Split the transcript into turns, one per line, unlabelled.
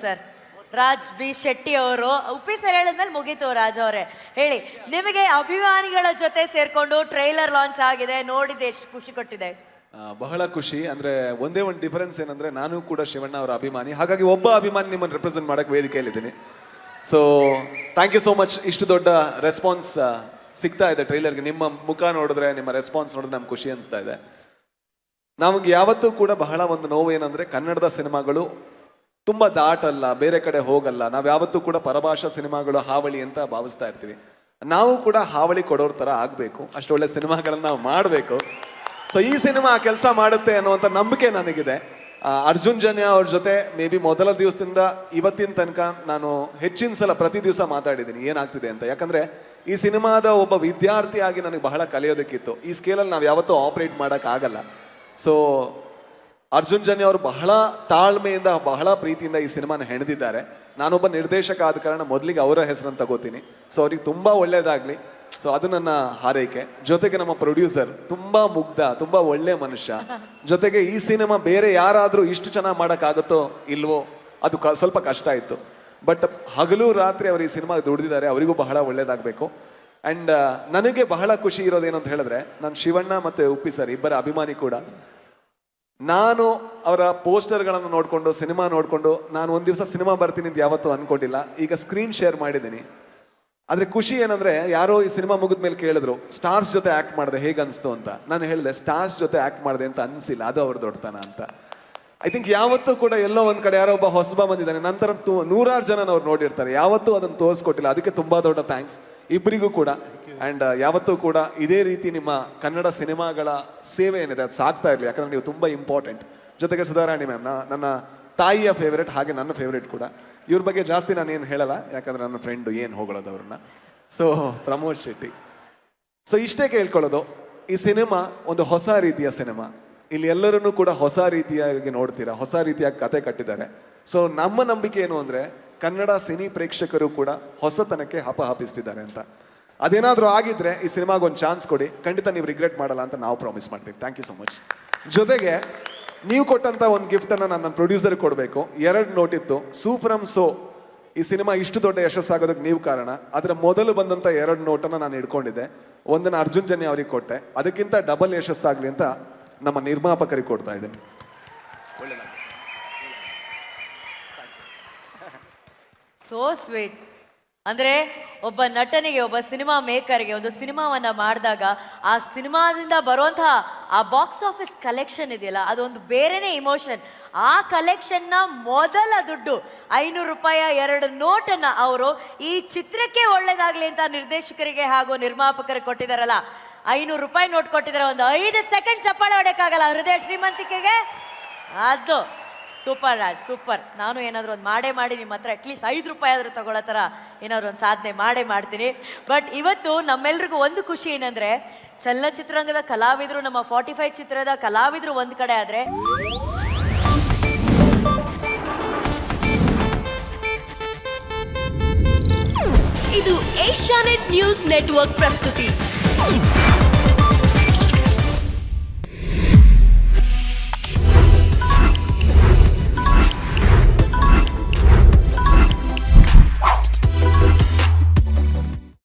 Sir Raj B Shetty ಅವರು Uppi sir ಹೇಳಿದ್ಮೇಲೆ ಮುಗೀತು. ರಾಜ್ ಅವರೇ ಹೇಳಿ, ನಿಮಗೆ ಅಭಿಮಾನಿಗಳ ಜೊತೆ ಸೇರ್ಕೊಂಡು ಟ್ರೈಲರ್ ಲಾಂಚ್ ಆಗಿದೆ, ನೋಡಿದ್ದೆ ಎಷ್ಟು ಖುಷಿ ಕೊಟ್ಟಿದೆ?
ಬಹಳ ಖುಷಿ. ಅಂದ್ರೆ ಒಂದೇ ಒಂದು ಡಿಫರೆನ್ಸ್ ಏನಂದ್ರೆ ನಾನು ಕೂಡ ಶಿವಣ್ಣ ಅವರ ಅಭಿಮಾನಿ, ಹಾಗಾಗಿ ಒಬ್ಬ ಅಭಿಮಾನಿ ನಿಮ್ಮನ್ನು ರೆಪ್ರೆಸೆಂಟ್ ಮಾಡಕ್ಕೆ ವೇದಿಕೆಯಲ್ಲಿದ್ದೀನಿ. So thank you so much. ಇಷ್ಟು ದೊಡ್ಡ ರೆಸ್ಪಾನ್ಸ್ ಸಿಗ್ತಾ ಇದೆ ಟ್ರೈಲರ್ಗೆ. ನಿಮ್ಮ ಮುಖ ನೋಡಿದ್ರೆ, ನಿಮ್ಮ ರೆಸ್ಪಾನ್ಸ್ ನೋಡಿದ್ರೆ ನಮ್ಗೆ ಖುಷಿ ಅನಿಸ್ತಾ ಇದೆ. ನಮಗೆ ಯಾವತ್ತೂ ಕೂಡ ಬಹಳ ಒಂದು ನೋವು ಏನಂದ್ರೆ ಕನ್ನಡದ ಸಿನಿಮಾಗಳು ತುಂಬ ದಾಟಲ್ಲ, ಬೇರೆ ಕಡೆ ಹೋಗಲ್ಲ. ನಾವು ಯಾವತ್ತೂ ಕೂಡ ಪರಭಾಷಾ ಸಿನಿಮಾಗಳು ಹಾವಳಿ ಅಂತ ಭಾವಿಸ್ತಾ ಇರ್ತೀವಿ. ನಾವು ಕೂಡ ಹಾವಳಿ ಕೊಡೋರ್ ಥರ ಆಗಬೇಕು, ಅಷ್ಟು ಒಳ್ಳೆ ಸಿನಿಮಾಗಳನ್ನ ನಾವು ಮಾಡಬೇಕು. ಸೊ ಈ ಸಿನಿಮಾ ಆ ಕೆಲಸ ಮಾಡುತ್ತೆ ಅನ್ನುವಂಥ ನಂಬಿಕೆ ನನಗಿದೆ. ಅರ್ಜುನ್ ಜನ್ಯ ಅವ್ರ ಜೊತೆ ಮೇ ಬಿ ಮೊದಲ ದಿವಸದಿಂದ ಇವತ್ತಿನ ತನಕ ನಾನು ಹೆಚ್ಚಿನ ಸಲ ಪ್ರತಿ ದಿವಸ ಮಾತಾಡಿದ್ದೀನಿ ಏನಾಗ್ತಿದೆ ಅಂತ. ಯಾಕಂದರೆ ಈ ಸಿನಿಮಾದ ಒಬ್ಬ ವಿದ್ಯಾರ್ಥಿಯಾಗಿ ನನಗೆ ಬಹಳ ಕಲಿಯೋದಕ್ಕಿತ್ತು. ಈ ಸ್ಕೇಲಲ್ಲಿ ನಾವು ಯಾವತ್ತೂ ಆಪ್ರೇಟ್ ಮಾಡೋಕ್ಕಾಗಲ್ಲ. ಸೊ ಅರ್ಜುನ್ ಜನ್ಯ ಅವರು ಬಹಳ ತಾಳ್ಮೆಯಿಂದ, ಬಹಳ ಪ್ರೀತಿಯಿಂದ ಈ ಸಿನಿಮಾನ ಹೆಣೆದಿದ್ದಾರೆ. ನಾನೊಬ್ಬ ನಿರ್ದೇಶಕ ಆದ ಕಾರಣ ಮೊದಲಿಗೆ ಅವರ ಹೆಸರನ್ನು ತಗೋತೀನಿ. ಸೊ ಅವ್ರಿಗೆ ತುಂಬ ಒಳ್ಳೇದಾಗಲಿ. ಸೊ ಅದು ನನ್ನ ಹಾರೈಕೆ. ಜೊತೆಗೆ ನಮ್ಮ ಪ್ರೊಡ್ಯೂಸರ್ ತುಂಬ ಮುಗ್ಧ, ತುಂಬ ಒಳ್ಳೆ ಮನುಷ್ಯ. ಜೊತೆಗೆ ಈ ಸಿನಿಮಾ ಬೇರೆ ಯಾರಾದರೂ ಇಷ್ಟು ಚೆನ್ನಾಗಿ ಮಾಡೋಕ್ಕಾಗುತ್ತೋ ಇಲ್ವೋ, ಅದು ಸ್ವಲ್ಪ ಕಷ್ಟ ಇತ್ತು. ಬಟ್ ಹಗಲು ರಾತ್ರಿ ಅವರು ಈ ಸಿನಿಮಾ ದುಡಿದಿದ್ದಾರೆ, ಅವರಿಗೂ ಬಹಳ ಒಳ್ಳೇದಾಗಬೇಕು. ಆ್ಯಂಡ್ ನನಗೆ ಬಹಳ ಖುಷಿ ಇರೋದೇನು ಅಂತ ಹೇಳಿದ್ರೆ, ನಾನು ಶಿವಣ್ಣ ಮತ್ತು ಉಪ್ಪಿ ಸರ್ ಇಬ್ಬರ ಅಭಿಮಾನಿ ಕೂಡ. ನಾನು ಅವರ ಪೋಸ್ಟರ್ಗಳನ್ನು ನೋಡಿಕೊಂಡು, ಸಿನಿಮಾ ನೋಡಿಕೊಂಡು, ನಾನು ಒಂದು ದಿವಸ ಸಿನಿಮಾ ಬರ್ತೀನಿ ಅಂತ ಯಾವತ್ತೂ ಅಂದ್ಕೊಂಡಿಲ್ಲ. ಈಗ ಸ್ಕ್ರೀನ್ ಶೇರ್ ಮಾಡಿದ್ದೀನಿ. ಆದರೆ ಖುಷಿ ಏನಂದರೆ, ಯಾರೋ ಈ ಸಿನಿಮಾ ಮುಗಿದ ಮೇಲೆ ಕೇಳಿದ್ರು ಸ್ಟಾರ್ಸ್ ಜೊತೆ ಆ್ಯಕ್ಟ್ ಮಾಡಿದೆ ಹೇಗೆ ಅನಿಸ್ತು ಅಂತ. ನಾನು ಹೇಳಿದೆ ಸ್ಟಾರ್ಸ್ ಜೊತೆ ಆ್ಯಕ್ಟ್ ಮಾಡಿದೆ ಅಂತ ಅನಿಸಿಲ್ಲ, ಅದು ಅವ್ರ ದೊಡ್ಡತನ ಅಂತ. ಐ ಥಿಂಕ್ ಯಾವತ್ತೂ ಕೂಡ ಎಲ್ಲೋ ಒಂದು ಕಡೆ ಯಾರೋ ಒಬ್ಬ ಹೊಸಬ ಬಂದಿದ್ದಾನೆ, ನಂತರ ನೂರಾರು ಜನ ಅವ್ರು ನೋಡಿರ್ತಾರೆ, ಯಾವತ್ತೂ ಅದನ್ನು ತೋರಿಸ್ಕೊಟ್ಟಿಲ್ಲ. ಅದಕ್ಕೆ ತುಂಬ ದೊಡ್ಡ ಥ್ಯಾಂಕ್ಸ್ ಇಬ್ಬರಿಗೂ ಕೂಡ. ಆ್ಯಂಡ್ ಯಾವತ್ತೂ ಕೂಡ ಇದೇ ರೀತಿ ನಿಮ್ಮ ಕನ್ನಡ ಸಿನಿಮಾಗಳ ಸೇವೆ ಏನಿದೆ ಅದು ಸಾಕ್ತಾ ಇರಲಿ, ಯಾಕಂದರೆ ನೀವು ತುಂಬ ಇಂಪಾರ್ಟೆಂಟ್. ಜೊತೆಗೆ ಸುಧಾರಾಣಿ ಮ್ಯಾಮ್ ನನ್ನ ತಾಯಿಯ ಫೇವ್ರೇಟ್, ಹಾಗೆ ನನ್ನ ಫೇವ್ರೇಟ್ ಕೂಡ. ಇವ್ರ ಬಗ್ಗೆ ಜಾಸ್ತಿ ನಾನು ಏನು ಹೇಳಲ್ಲ, ಯಾಕಂದರೆ ನನ್ನ ಫ್ರೆಂಡು ಏನು ಹೊಗಳೋದು ಅವ್ರನ್ನ. ಸೊ ಪ್ರಮೋದ್ ಶೆಟ್ಟಿ. ಸೊ ಇಷ್ಟೇ ಕೇಳ್ಕೊಳ್ಳೋದು, ಈ ಸಿನಿಮಾ ಒಂದು ಹೊಸ ರೀತಿಯ ಸಿನಿಮಾ. ಇಲ್ಲಿ ಎಲ್ಲರನ್ನೂ ಕೂಡ ಹೊಸ ರೀತಿಯಾಗಿ ನೋಡ್ತೀರಾ, ಹೊಸ ರೀತಿಯಾಗಿ ಕತೆ ಕಟ್ಟಿದ್ದಾರೆ. ಸೊ ನಮ್ಮ ನಂಬಿಕೆ ಏನು ಅಂದರೆ, ಕನ್ನಡ ಸಿನಿ ಪ್ರೇಕ್ಷಕರು ಕೂಡ ಹೊಸತನಕ್ಕೆ ಹಪಹಪಿಸ್ತಿದ್ದಾರೆ ಅಂತ. ಅದೇನಾದರೂ ಆಗಿದ್ರೆ ಈ ಸಿನಿಮಾಗೊಂದು ಚಾನ್ಸ್ ಕೊಡಿ, ಖಂಡಿತ ನೀವು ರಿಗ್ರೆಟ್ ಮಾಡಲ್ಲ ಅಂತ ನಾವು ಪ್ರಾಮಿಸ್ ಮಾಡ್ತೀವಿ. Thank you so much. ಜೊತೆಗೆ ನೀವು ಕೊಟ್ಟಂಥ ಒಂದು ಗಿಫ್ಟನ್ನು ನನ್ನ ಪ್ರೊಡ್ಯೂಸರ್ ಕೊಡಬೇಕು. 2 ನೋಟ್ ಇತ್ತು. ಸೂಫ್ರಮ್ ಸೋ ಈ ಸಿನಿಮಾ ಇಷ್ಟು ದೊಡ್ಡ ಯಶಸ್ಸಾಗೋದಕ್ಕೆ ನೀವು ಕಾರಣ. ಅದರ ಮೊದಲು ಬಂದಂಥ 2 ನೋಟನ್ನು ನಾನು ಇಟ್ಕೊಂಡಿದ್ದೆ. ಒಂದನ್ನು ಅರ್ಜುನ್ ಜನ್ಯ ಅವ್ರಿಗೆ ಕೊಟ್ಟೆ, ಅದಕ್ಕಿಂತ ಡಬಲ್ ಯಶಸ್ಸಾಗಲಿ ಅಂತ ನಮ್ಮ ನಿರ್ಮಾಪಕರಿಗೆ ಕೊಡ್ತಾ ಇದ್ದೀನಿ. ಒಳ್ಳೆಯದಾಗಲಿ.
So sweet. ಅಂದರೆ ಒಬ್ಬ ನಟನಿಗೆ, ಒಬ್ಬ ಸಿನಿಮಾ ಮೇಕರ್ಗೆ ಒಂದು ಸಿನಿಮಾವನ್ನು ಮಾಡಿದಾಗ ಆ ಸಿನಿಮಾದಿಂದ ಬರುವಂತಹ ಆ ಬಾಕ್ಸ್ ಆಫೀಸ್ ಕಲೆಕ್ಷನ್ ಇದೆಯಲ್ಲ, ಅದೊಂದು ಬೇರೆನೇ ಇಮೋಷನ್. ಆ ಕಲೆಕ್ಷನ್ನ ಮೊದಲ ದುಡ್ಡು 500 ರೂಪಾಯಿ 2 ನೋಟನ್ನು ಅವರು ಈ ಚಿತ್ರಕ್ಕೆ ಒಳ್ಳೇದಾಗಲಿ ಅಂತ ನಿರ್ದೇಶಕರಿಗೆ ಹಾಗೂ ನಿರ್ಮಾಪಕರಿಗೆ ಕೊಟ್ಟಿದ್ದಾರಲ್ಲ, 500 ರೂಪಾಯಿ ನೋಟ್ ಕೊಟ್ಟಿದ್ದಾರೆ. ಒಂದು 5 ಸೆಕೆಂಡ್ ಚಪ್ಪಾಳೆ ಹೊಡೆಯೋಕ್ಕಾಗಲ್ಲ ಹೃದಯ ಶ್ರೀಮಂತಿಕೆಗೆ. ಅದು ಸೂಪರ್ ರಾಜ್, ಸೂಪರ್. ನಾನು ಏನಾದರೂ ಒಂದು ಮಾಡಿ ನಿಮ್ಮ ಹತ್ರ ಅಟ್ಲೀಸ್ಟ್ 5 ರೂಪಾಯಿ ಆದರೂ ತಗೊಳ್ಳೋ ಥರ ಏನಾದರೂ ಒಂದು ಸಾಧನೆ ಮಾಡ್ತೀನಿ. ಬಟ್ ಇವತ್ತು ನಮ್ಮೆಲ್ರಿಗೂ ಒಂದು ಖುಷಿ ಏನಂದರೆ, ಚಲನಚಿತ್ರರಂಗದ ಕಲಾವಿದರು, ನಮ್ಮ 45 ಚಿತ್ರದ ಕಲಾವಿದರು ಒಂದು ಕಡೆ ಆದರೆ,
ಇದು ಏಷ್ಯಾನೆಟ್ ನ್ಯೂಸ್ ನೆಟ್ವರ್ಕ್ ಪ್ರಸ್ತುತಿ.